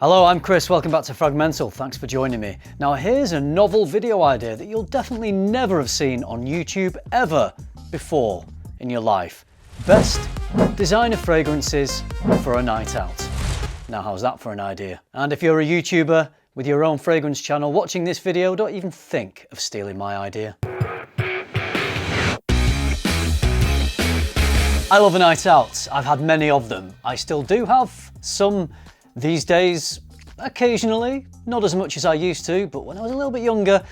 Hello, I'm Chris, welcome back to FRAG-MENTAL, thanks for joining me. Now here's a novel video idea that you'll definitely never have seen on YouTube ever before in your life. Best designer fragrances for a night out. Now how's that for an idea? And if you're a YouTuber with your own fragrance channel watching this video, don't even think of stealing my idea. I love a night out, I've had many of them. I still do have some these days, occasionally, not as much as I used to, but when I was a little bit younger,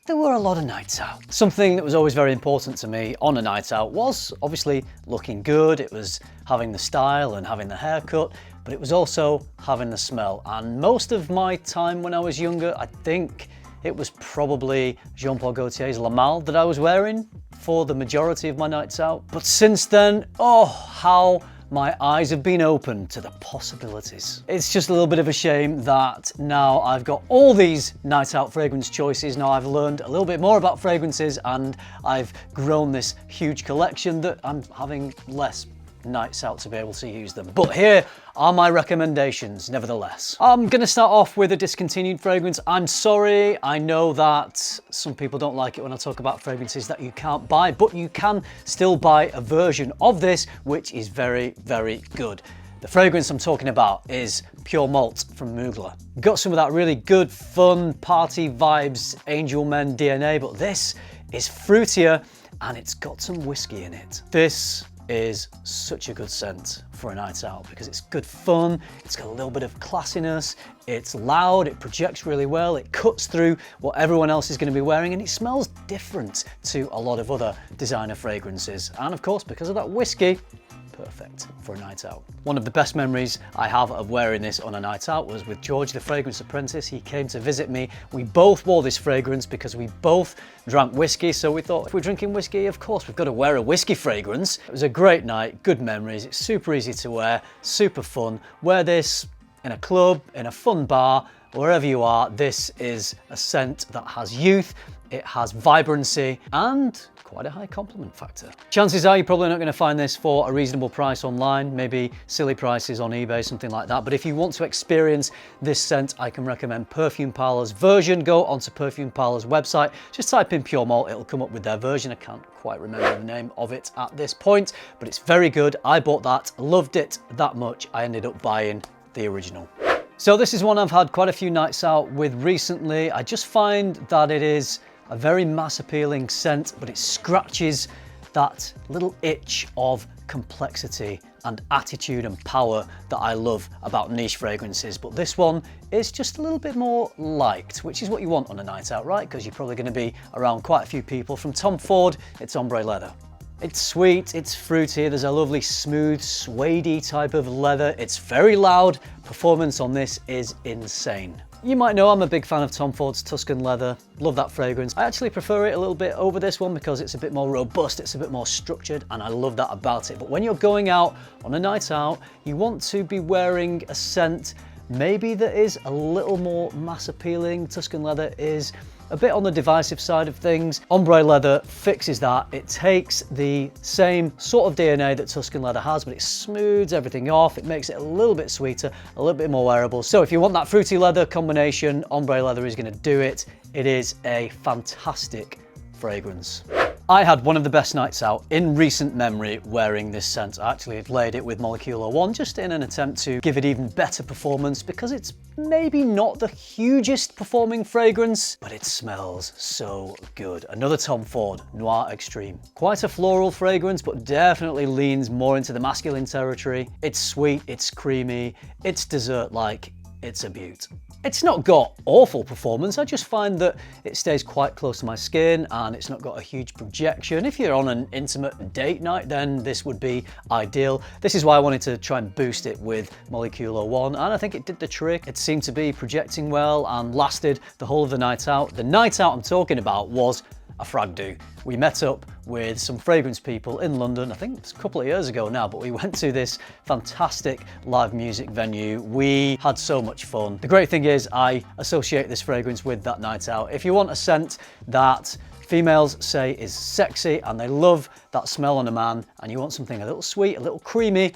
there were a lot of nights out. Something that was always very important to me on a night out was obviously looking good, it was having the style and having the haircut, but it was also having the smell. And most of my time when I was younger, I think it was probably Jean-Paul Gaultier's Lamal that I was wearing for the majority of my nights out. But since then, oh, how my eyes have been opened to the possibilities. It's just a little bit of a shame that now I've got all these night out fragrance choices. Now I've learned a little bit more about fragrances and I've grown this huge collection that I'm having less nights out to be able to use them. But here are my recommendations nevertheless. I'm gonna start off with a discontinued fragrance. I'm sorry, I know that some people don't like it when I talk about fragrances that you can't buy, but you can still buy a version of this which is very, very good. The fragrance I'm talking about is Pure Malt from Mugler. Got some of that really good, fun, party vibes, Angel Men DNA, but this is fruitier and it's got some whiskey in it. This is such a good scent for a night out because it's good fun, it's got a little bit of classiness, it's loud, it projects really well, it cuts through what everyone else is going to be wearing, and it smells different to a lot of other designer fragrances. And of course, because of that whiskey, perfect for a night out. One of the best memories I have of wearing this on a night out was with George, the fragrance apprentice. He came to visit me. We both wore this fragrance because we both drank whiskey. So we thought, if we're drinking whiskey, of course, we've got to wear a whiskey fragrance. It was a great night, good memories. It's super easy to wear, super fun. Wear this in a club, in a fun bar, wherever you are. This is a scent that has youth, it has vibrancy, and quite a high compliment factor. Chances are you're probably not going to find this for a reasonable price online, maybe silly prices on eBay, something like that. But if you want to experience this scent, I can recommend Perfume Parlour's version. Go onto Perfume Parlour's website, just type in Pure Malt, it'll come up with their version. I can't quite remember the name of it at this point, but it's very good. I bought that, loved it that much, I ended up buying the original. So this is one I've had quite a few nights out with recently. I just find that it is a very mass appealing scent, but it scratches that little itch of complexity and attitude and power that I love about niche fragrances. But this one is just a little bit more liked, which is what you want on a night out, right? Because you're probably going to be around quite a few people. From Tom Ford, it's Ombre Leather. It's sweet, it's fruity, there's a lovely smooth, suede-y type of leather. It's very loud. Performance on this is insane. You might know I'm a big fan of Tom Ford's Tuscan Leather. Love that fragrance. I actually prefer it a little bit over this one because it's a bit more robust, it's a bit more structured, and I love that about it. But when you're going out on a night out, you want to be wearing a scent maybe that is a little more mass appealing. Tuscan Leather is a bit on the divisive side of things. Ombre Leather fixes that. It takes the same sort of DNA that Tuscan Leather has, but it smooths everything off. It makes it a little bit sweeter, a little bit more wearable. So if you want that fruity leather combination, Ombre Leather is going to do it. It is a fantastic fragrance. I had one of the best nights out in recent memory wearing this scent. I actually laid it with Molecular One just in an attempt to give it even better performance because it's maybe not the hugest performing fragrance, but it smells so good. Another Tom Ford, Noir Extreme. Quite a floral fragrance, but definitely leans more into the masculine territory. It's sweet, it's creamy, it's dessert-like, it's a beaut. It's not got awful performance, I just find that it stays quite close to my skin and it's not got a huge projection. If you're on an intimate date night, then this would be ideal. This is why I wanted to try and boost it with Molecular One, and I think it did the trick. It seemed to be projecting well and lasted the whole of the night out. The night out I'm talking about was a frag do. We met up with some fragrance people in London, I think it's a couple of years ago now, but we went to this fantastic live music venue. We had so much fun. The great thing is I associate this fragrance with that night out. If you want a scent that females say is sexy and they love that smell on a man, and you want something a little sweet, a little creamy,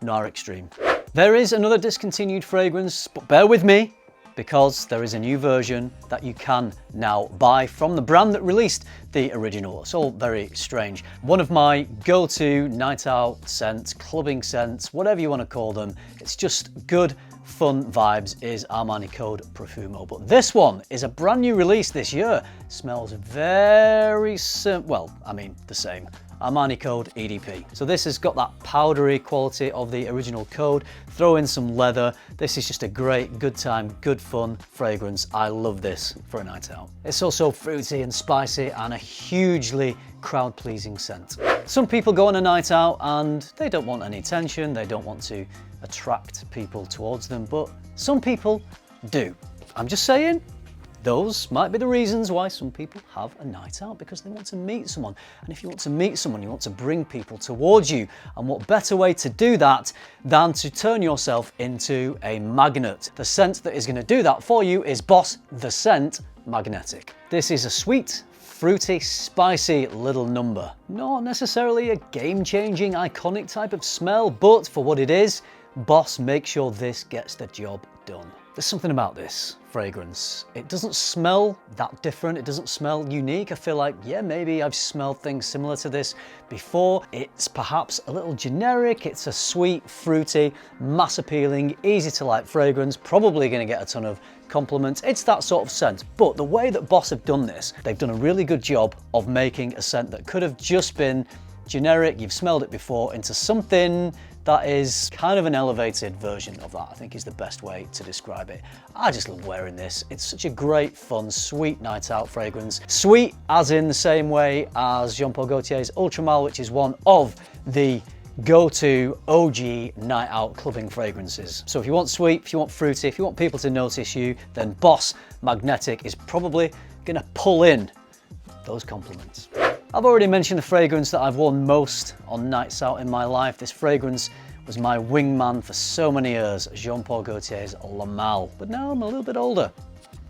Noir Extreme. There is another discontinued fragrance, but bear with me, because there is a new version that you can now buy from the brand that released the original. It's all very strange. One of my go-to night out scents, clubbing scents, whatever you want to call them, it's just good, fun vibes, is Armani Code Profumo. But this one is a brand new release this year. Smells very the same. Armani Code EDP. So this has got that powdery quality of the original Code. Throw in some leather. This is just a great, good time, good fun fragrance. I love this for a night out. It's also fruity and spicy and a hugely crowd-pleasing scent. Some people go on a night out and they don't want any attention. They don't want to attract people towards them, but some people do. I'm just saying, those might be the reasons why some people have a night out, because they want to meet someone. And if you want to meet someone, you want to bring people towards you. And what better way to do that than to turn yourself into a magnet? The scent that is going to do that for you is Boss The Scent Magnetic. This is a sweet, fruity, spicy little number. Not necessarily a game-changing, iconic type of smell, but for what it is, Boss makes sure this gets the job done. There's something about this fragrance. It doesn't smell that different. It doesn't smell unique. I feel like, yeah, maybe I've smelled things similar to this before. It's perhaps a little generic. It's a sweet, fruity, mass appealing, easy to like fragrance. Probably going to get a ton of compliments. It's that sort of scent. But the way that Boss have done this, they've done a really good job of making a scent that could have just been generic, you've smelled it before, into something that is kind of an elevated version of that, I think is the best way to describe it. I just love wearing this. It's such a great, fun, sweet night out fragrance. Sweet as in the same way as Jean Paul Gaultier's Ultra Male, which is one of the go-to OG night out clubbing fragrances. So if you want sweet, if you want fruity, if you want people to notice you, then Boss Magnetic is probably gonna pull in those compliments. I've already mentioned the fragrance that I've worn most on nights out in my life. This fragrance was my wingman for so many years, Jean Paul Gaultier's Lamal. But now I'm a little bit older,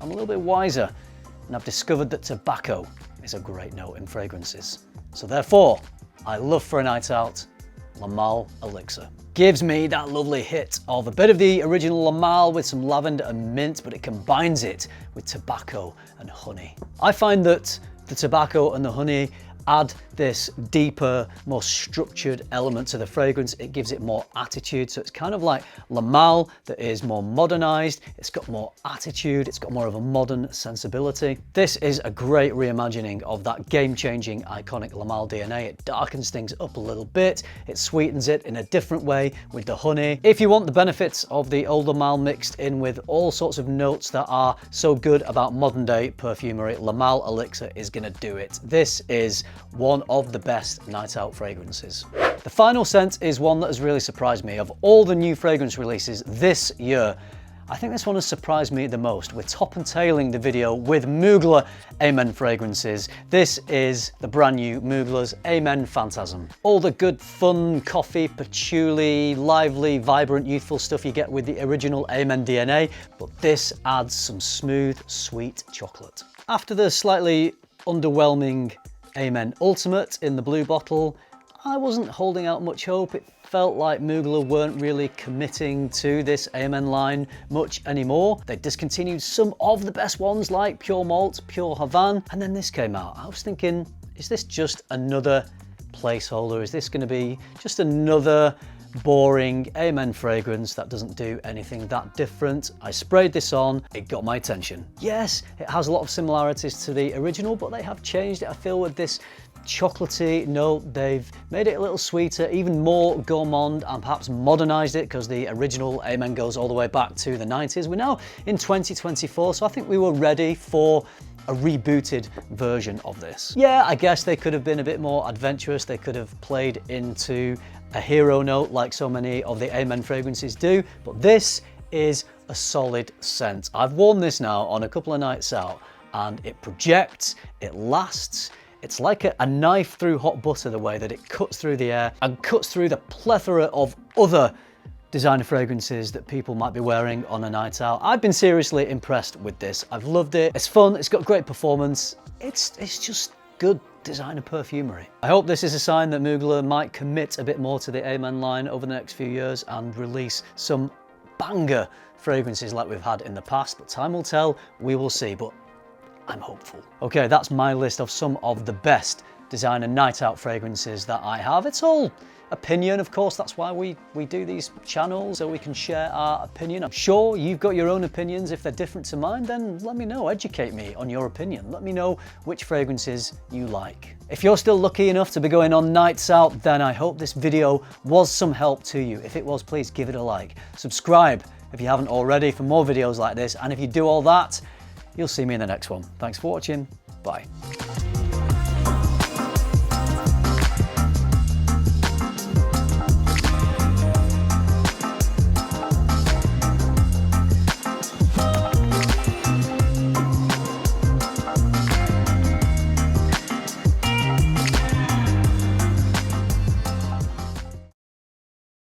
I'm a little bit wiser, and I've discovered that tobacco is a great note in fragrances. So therefore, I love for a night out, Lamal Elixir. Gives me that lovely hit of a bit of the original Lamal with some lavender and mint, but it combines it with tobacco and honey. I find that the tobacco and the honey add this deeper, more structured element to the fragrance. It gives it more attitude. So it's kind of like Lamal that is more modernized. It's got more attitude. It's got more of a modern sensibility. This is a great reimagining of that game-changing, iconic Lamal DNA. It darkens things up a little bit. It sweetens it in a different way with the honey. If you want the benefits of the old Lamal mixed in with all sorts of notes that are so good about modern day perfumery, Lamal Elixir is gonna do it. This is one of the best night out fragrances. The final scent is one that has really surprised me. Of all the new fragrance releases this year, I think this one has surprised me the most. We're top and tailing the video with Mugler Amen fragrances. This is the brand new Mugler's Amen Fantasm. All the good fun, coffee, patchouli, lively, vibrant, youthful stuff you get with the original Amen DNA, but this adds some smooth, sweet chocolate. After the slightly underwhelming Amen Ultimate in the blue bottle, I wasn't holding out much hope. It felt like Mugler weren't really committing to this Amen line much anymore. They discontinued some of the best ones like Pure Malt, Pure Havane, and then this came out. I was thinking, is this just another placeholder? Is this going to be just another boring Amen fragrance that doesn't do anything that different? I sprayed this on, it got my attention. Yes, it has a lot of similarities to the original, but they have changed it, I feel, with this chocolatey note. They've made it a little sweeter, even more gourmand, and perhaps modernized it, because the original Amen goes all the way back to the 90s. We're now in 2024, so I think we were ready for a rebooted version of this. Yeah, I guess they could have been a bit more adventurous. They could have played into a hero note like so many of the Amen fragrances do, but this is a solid scent. I've worn this now on a couple of nights out and it projects, it lasts. It's like a knife through hot butter, the way that it cuts through the air and cuts through the plethora of other designer fragrances that people might be wearing on a night out. I've been seriously impressed with this. I've loved it. It's fun, it's got great performance. It's just good designer perfumery. I hope this is a sign that Mugler might commit a bit more to the Amen line over the next few years and release some banger fragrances like we've had in the past, but time will tell, we will see, but I'm hopeful. Okay, that's my list of some of the best designer night out fragrances that I have. It's all opinion, of course, that's why we do these channels, so we can share our opinion. I'm sure you've got your own opinions. If they're different to mine, then let me know, educate me on your opinion. Let me know which fragrances you like. If you're still lucky enough to be going on nights out, then I hope this video was some help to you. If it was, please give it a like. Subscribe if you haven't already for more videos like this, and if you do all that, you'll see me in the next one. Thanks for watching, bye.